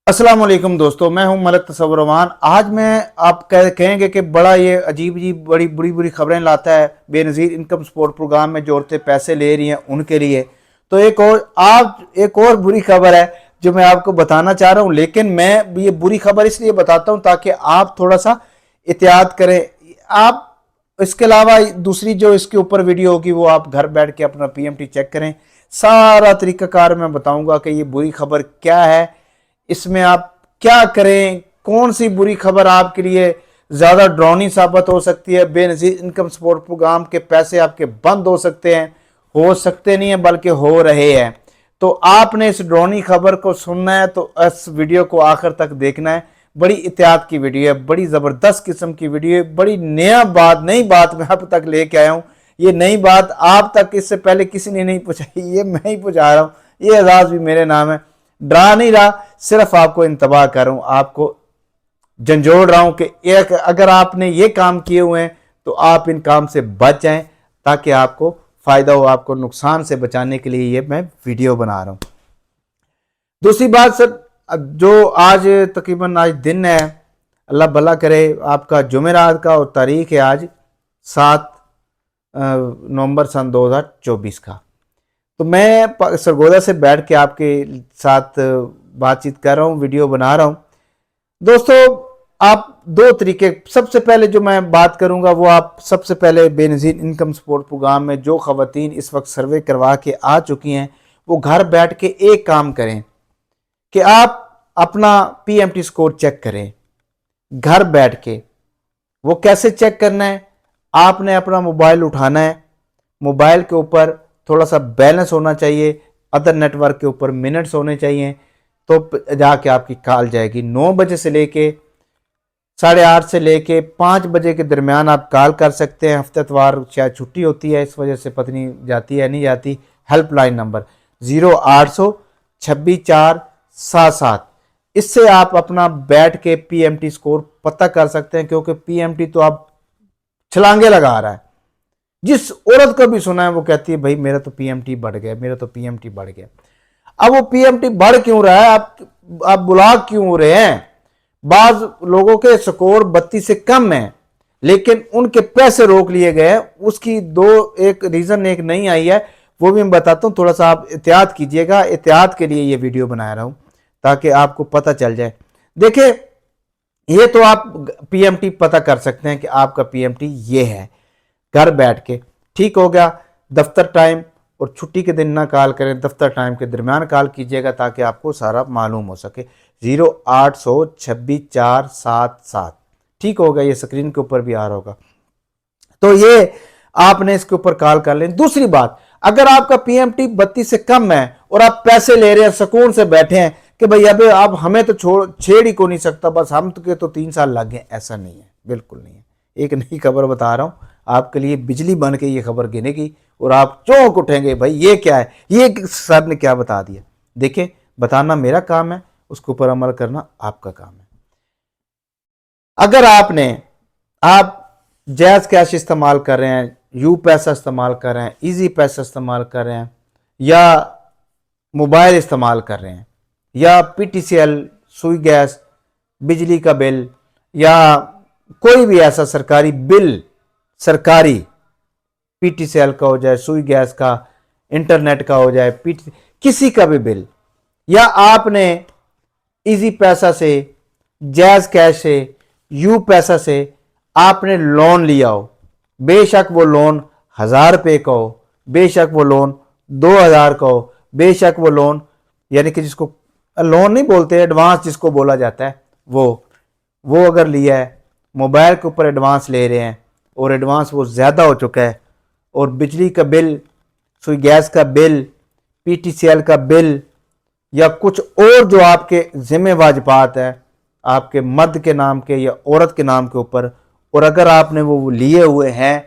अस्सलाम वालेकुम दोस्तों, मैं हूं मलिक तसव्वुररहमान। आज मैं आप कहेंगे कि बड़ा ये अजीब अजीब बड़ी बुरी बुरी खबरें लाता है बेनज़ीर इनकम सपोर्ट प्रोग्राम में जो औरतें पैसे ले रही हैं उनके लिए। तो एक और बुरी खबर है जो मैं आपको बताना चाह रहा हूं, लेकिन मैं ये बुरी खबर इसलिए बताता हूं ताकि आप थोड़ा सा एहतियात करें। आप इसके अलावा दूसरी जो इसके ऊपर वीडियो होगी वो आप घर बैठ के अपना पीएमटी चेक करें। सारा तरीकाकार मैं बताऊंगा कि ये बुरी खबर क्या है, इसमें आप क्या करें, कौन सी बुरी खबर आपके लिए ज़्यादा डरावनी साबित हो सकती है। बेनज़ीर इनकम सपोर्ट प्रोग्राम के पैसे आपके बंद हो सकते हैं, हो सकते नहीं हैं बल्कि हो रहे हैं। तो आपने इस डरावनी खबर को सुनना है तो इस वीडियो को आखिर तक देखना है। बड़ी एहतियात की वीडियो है, बड़ी ज़बरदस्त किस्म की वीडियो है, बड़ी नई बात मैं आप तक लेके आया हूँ। ये नई बात आप तक इससे पहले किसी ने नहीं पहुँचाई, ये मैं ही पहुँचा रहा हूँ। ये एजाज़ भी मेरे नाम है। डरा नहीं रहा, सिर्फ आपको इंतबाह कर रहा हूं, आपको झंझोड़ रहा हूं कि एक अगर आपने ये काम किए हुए हैं तो आप इन काम से बच जाएं ताकि आपको फायदा हो। आपको नुकसान से बचाने के लिए ये मैं वीडियो बना रहा हूं। दूसरी बात सर, जो आज तकरीबन आज दिन है, अल्लाह भला करे, आपका जुमेरात का और तारीख है आज 7 नवंबर सन 2024 का। तो मैं सरगोदा से बैठ के आपके साथ बातचीत कर रहा हूँ, वीडियो बना रहा हूँ। दोस्तों, आप दो तरीके, सबसे पहले जो मैं बात करूँगा वो आप सबसे पहले बेनज़ीर इनकम सपोर्ट प्रोग्राम में जो ख़वातीन इस वक्त सर्वे करवा के आ चुकी हैं वो घर बैठ के एक काम करें कि आप अपना पीएमटी स्कोर चेक करें घर बैठ के। वो कैसे चेक करना है, आपने अपना मोबाइल उठाना है, मोबाइल के ऊपर थोड़ा सा बैलेंस होना चाहिए, अदर नेटवर्क के ऊपर मिनट्स होने चाहिए, तो जाके आपकी कॉल जाएगी। 9 बजे से लेके 8:30 से लेके 5 बजे के दरमियान आप कॉल कर सकते हैं। हफ्तेवार शायद छुट्टी होती है, इस वजह से पता नहीं जाती है नहीं जाती। हेल्पलाइन नंबर 0800 26 4 7 इससे आप अपना बैठ के पीएमटी स्कोर पता कर सकते हैं, क्योंकि पीएमटी तो आप छलांगे लगा रहा है। जिस औरत को भी सुना है वो कहती है भाई मेरा तो पीएमटी बढ़ गया, मेरा तो पीएमटी बढ़ गया। अब वो पीएमटी बढ़ क्यों रहा है, आप ब्लॉक क्यों हो रहे हैं? बाज लोगों के स्कोर 32 से कम है लेकिन उनके पैसे रोक लिए गए हैं। उसकी एक रीजन एक नहीं आई है, वो भी मैं बताता हूं। थोड़ा सा आप एहतियात कीजिएगा, एहतियात के लिए ये वीडियो बना रहा हूं ताकि आपको पता चल जाए। देखिए, ये तो आप पीएमटी पता कर सकते हैं कि आपका पीएमटी ये है घर बैठ के। ठीक हो गया, दफ्तर टाइम और छुट्टी के दिन ना कॉल करें, दफ्तर टाइम के दरमियान कॉल कीजिएगा ताकि आपको सारा मालूम हो सके। 0800 26 4 7 ठीक हो गया, ये स्क्रीन के ऊपर भी आ रहा होगा। तो ये आपने इसके ऊपर कॉल कर लें। दूसरी बात, अगर आपका पीएमटी 32 से कम है और आप पैसे ले रहे हैं, सुकून से बैठे हैं कि भाई अबे आप हमें तो छेड़ ही को नहीं सकता, बस हम तो 3 साल लग गए, ऐसा नहीं है, बिल्कुल नहीं है। एक नई खबर बता रहा हूं आपके लिए, बिजली बन के ये खबर गिनेगी और आप चौंक उठेंगे, भाई ये क्या है, ये सर ने क्या बता दिया। देखिए, बताना मेरा काम है, उसके ऊपर अमल करना आपका काम है। अगर आप जायज़ कैश इस्तेमाल कर रहे हैं, यू पैसा इस्तेमाल कर रहे हैं, इजी पैसा इस्तेमाल कर रहे हैं, या मोबाइल इस्तेमाल कर रहे हैं, या पीटीसीएल, सुई गैस, बिजली का बिल, या कोई भी ऐसा सरकारी बिल, सरकारी पीटीसीएल का हो जाए, सुई गैस का, इंटरनेट का हो जाए, किसी का भी बिल, या आपने इजी पैसा से, जैज कैश से, यू पैसा से आपने लोन लिया हो, बेशक वो लोन 1000 रुपये का हो, बेशक वो लोन 2000 का हो, बेशक वो लोन, यानी कि जिसको लोन नहीं बोलते, एडवांस जिसको बोला जाता है, वो अगर लिया है, मोबाइल के ऊपर एडवांस ले रहे हैं और एडवांस वो ज़्यादा हो चुका है, और बिजली का बिल, सुई गैस का बिल, पीटीसीएल का बिल, या कुछ और जो आपके ज़िम्मे वाजिबात है आपके मर्द के नाम के या औरत के नाम के ऊपर, और अगर आपने वो लिए हुए हैं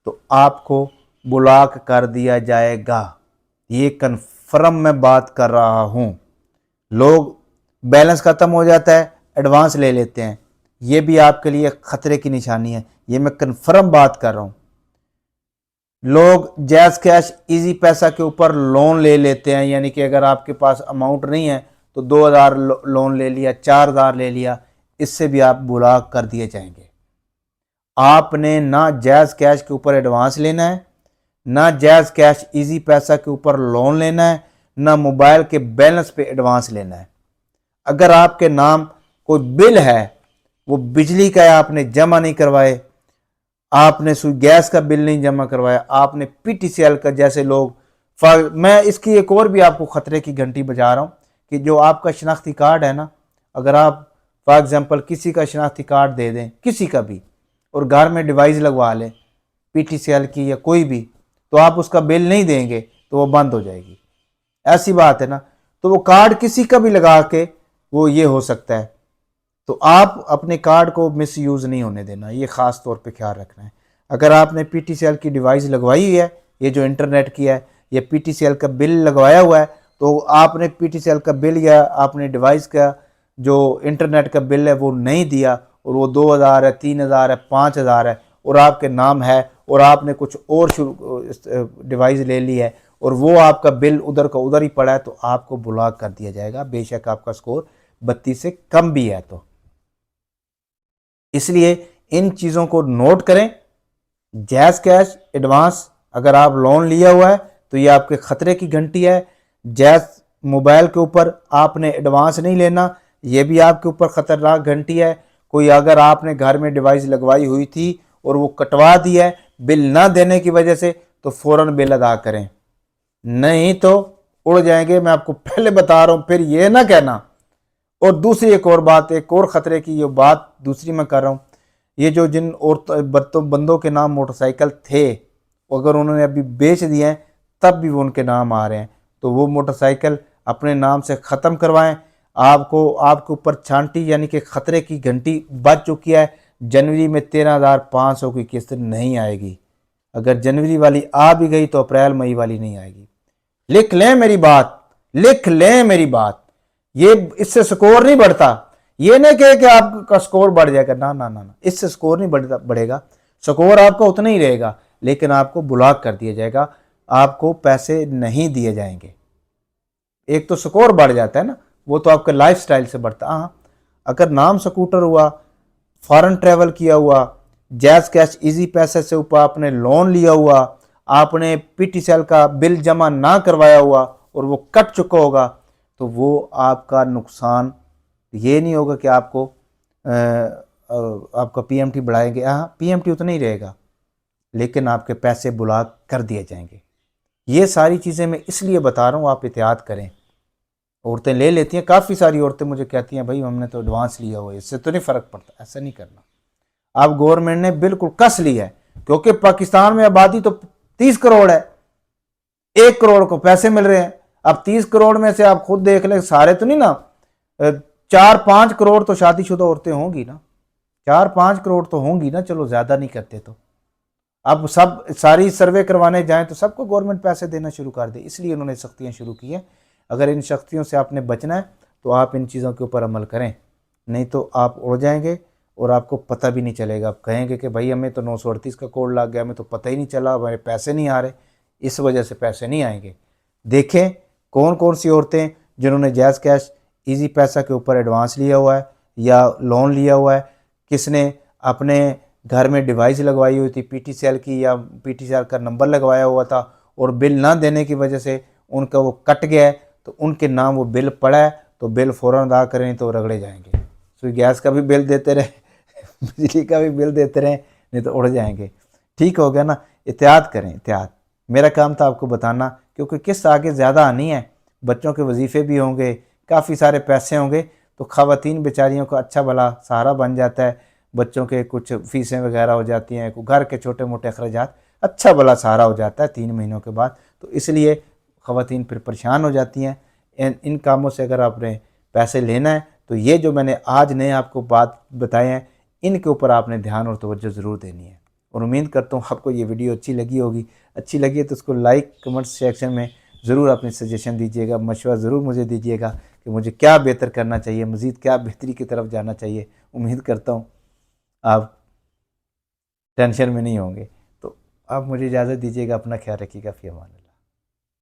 तो आपको ब्लॉक कर दिया जाएगा। ये कन्फर्म मैं बात कर रहा हूँ। लोग बैलेंस ख़त्म हो जाता है, एडवांस ले लेते हैं, ये भी आपके लिए ख़तरे की निशानी है। ये मैं कन्फर्म बात कर रहा हूँ। लोग जैज़ कैश, इजी पैसा के ऊपर लोन ले लेते हैं, यानी कि अगर आपके पास अमाउंट नहीं है तो 2000 लोन ले लिया, 4000 ले लिया, इससे भी आप ब्लॉक कर दिए जाएंगे। आपने ना जायज़ कैश के ऊपर एडवांस लेना है, ना जायज़ कैश इजी पैसा के ऊपर लोन लेना है, ना मोबाइल के बैलेंस पे एडवांस लेना है। अगर आपके नाम कोई बिल है, वो बिजली का है, आपने जमा नहीं करवाए, आपने गैस का बिल नहीं जमा करवाया, आपने पीटीसीएल का, जैसे लोग, मैं इसकी एक और भी आपको खतरे की घंटी बजा रहा हूँ कि जो आपका शनाख्ती कार्ड है ना, अगर आप फॉर एग्जांपल किसी का शनाख्ती कार्ड दे दें, किसी का भी, और घर में डिवाइस लगवा लें पीटीसीएल की या कोई भी, तो आप उसका बिल नहीं देंगे तो वो बंद हो जाएगी। ऐसी बात है ना। तो वो कार्ड किसी का भी लगा के वो ये हो सकता है। तो आप अपने कार्ड को मिस यूज़ नहीं होने देना, ये ख़ास तौर पे ख्याल रखना है। अगर आपने पीटीसीएल की डिवाइस लगवाई हुई है, ये जो इंटरनेट की है, ये पीटीसीएल का बिल लगवाया हुआ है, तो आपने पीटीसीएल का बिल या आपने डिवाइस का जो इंटरनेट का बिल है वो नहीं दिया, और वो 2000 है, 3000 है, 5000 है, और आपके नाम है, और आपने कुछ और डिवाइस ले ली है, और वो आपका बिल उधर का उधर ही पड़ा है, तो आपको ब्लॉक कर दिया जाएगा, बेशक आपका स्कोर 32 से कम भी है। तो इसलिए इन चीज़ों को नोट करें। जैज कैश एडवांस अगर आप लोन लिया हुआ है तो ये आपके खतरे की घंटी है। जैज मोबाइल के ऊपर आपने एडवांस नहीं लेना, ये भी आपके ऊपर खतरनाक घंटी है। कोई अगर आपने घर में डिवाइस लगवाई हुई थी और वो कटवा दी है बिल ना देने की वजह से, तो फ़ौरन बिल अदा करें, नहीं तो उड़ जाएंगे। मैं आपको पहले बता रहा हूँ, फिर ये ना कहना। और दूसरी एक और बात, एक और ख़तरे की ये बात दूसरी मैं कर रहा हूँ, ये जो जिन बंदों के नाम मोटरसाइकिल थे, अगर उन्होंने अभी बेच दिए हैं तब भी वो उनके नाम आ रहे हैं, तो वो मोटरसाइकिल अपने नाम से ख़त्म करवाएं। आपको आपके ऊपर छांटी यानी कि ख़तरे की घंटी बज चुकी है। जनवरी में 13,500 की किस्त नहीं आएगी। अगर जनवरी वाली आ भी गई तो अप्रैल मई वाली नहीं आएगी। लिख लें मेरी बात, लिख लें मेरी बात। ये इससे स्कोर नहीं बढ़ता। ये नहीं कहे कि आपका स्कोर बढ़ जाएगा, ना ना ना ना, इससे स्कोर नहीं बढ़ेगा। स्कोर आपका उतना ही रहेगा, लेकिन आपको ब्लॉक कर दिया जाएगा, आपको पैसे नहीं दिए जाएंगे। एक तो स्कोर बढ़ जाता है ना, वो तो आपके लाइफस्टाइल से बढ़ता। हाँ, अगर नाम स्कूटर हुआ, फॉरेन ट्रेवल किया हुआ, जैज कैश इजी पैसे से ऊपर आपने लोन लिया हुआ, आपने पीटीसीएल का बिल जमा ना करवाया हुआ और वो कट चुका होगा, तो वो आपका नुकसान ये नहीं होगा कि आपका पीएमटी बढ़ाएंगे। हाँ, पीएमटी उतना ही रहेगा, लेकिन आपके पैसे ब्लॉक कर दिए जाएंगे। ये सारी चीज़ें मैं इसलिए बता रहा हूँ, आप एहतियात करें। औरतें ले लेती हैं, काफ़ी सारी औरतें मुझे कहती हैं, भाई हमने तो एडवांस लिया हुआ है, इससे तो नहीं फ़र्क पड़ता। ऐसा नहीं करना। अब गवर्नमेंट ने बिल्कुल कस लिया है, क्योंकि पाकिस्तान में आबादी तो 30 करोड़ है, 1 करोड़ को पैसे मिल रहे हैं। अब 30 करोड़ में से आप खुद देख लें, सारे तो नहीं ना, 4-5 करोड़ तो शादीशुदा औरतें होंगी ना, 4-5 करोड़ तो होंगी ना, चलो ज़्यादा नहीं करते तो। अब सब सारी सर्वे करवाने जाएं तो सबको गवर्नमेंट पैसे देना शुरू कर दे, इसलिए उन्होंने सख्तियाँ शुरू की हैं। अगर इन सख्तियों से आपने बचना है तो आप इन चीज़ों के ऊपर अमल करें, नहीं तो आप उड़ जाएंगे और आपको पता भी नहीं चलेगा। आप कहेंगे कि भाई हमें तो 938 का कोड लग गया, हमें तो पता ही नहीं चला, हमारे पैसे नहीं आ रहे। इस वजह से पैसे नहीं आएंगे। देखें कौन कौन सी औरतें जिन्होंने जैज़ कैश इजी पैसा के ऊपर एडवांस लिया हुआ है या लोन लिया हुआ है, किसने अपने घर में डिवाइस लगवाई हुई थी पीटीसीएल की, या पीटीसीएल का नंबर लगवाया हुआ था और बिल ना देने की वजह से उनका वो कट गया है, तो उनके नाम वो बिल पड़ा है, तो बिल फ़ौरन अदा करें तो रगड़े जाएंगे। तो गैस का भी बिल देते रहे बिजली का भी बिल देते रहें, नहीं तो उड़ जाएंगे। ठीक हो गया ना। एहतियात करें, एहतियात। मेरा काम था आपको बताना, क्योंकि किस्त आगे ज़्यादा आनी है, बच्चों के वजीफ़े भी होंगे, काफ़ी सारे पैसे होंगे, तो ख़वातीन बेचारियों को अच्छा भला सहारा बन जाता है। बच्चों के कुछ फ़ीसें वगैरह हो जाती हैं, घर के छोटे मोटे अखराजात, अच्छा भला सहारा हो जाता है 3 महीनों के बाद। तो इसलिए ख़वातीन फिर परेशान हो जाती हैं। इन कामों से अगर आपने पैसे लेना है तो ये जो मैंने आज नए आपको बात बताए हैं, इनके ऊपर आपने ध्यान और तवज्जो ज़रूर देनी है। और उम्मीद करता हूँ आपको ये वीडियो अच्छी लगी होगी। अच्छी लगी है तो उसको लाइक कमेंट सेक्शन में ज़रूर अपनी सजेशन दीजिएगा, मशवरा ज़रूर मुझे दीजिएगा कि मुझे क्या बेहतर करना चाहिए, मज़ीद क्या बेहतरी की तरफ जाना चाहिए। उम्मीद करता हूँ आप टेंशन में नहीं होंगे। तो आप मुझे इजाज़त दीजिएगा, अपना ख्याल रखिएगा। फ़ी अमान अल्लाह।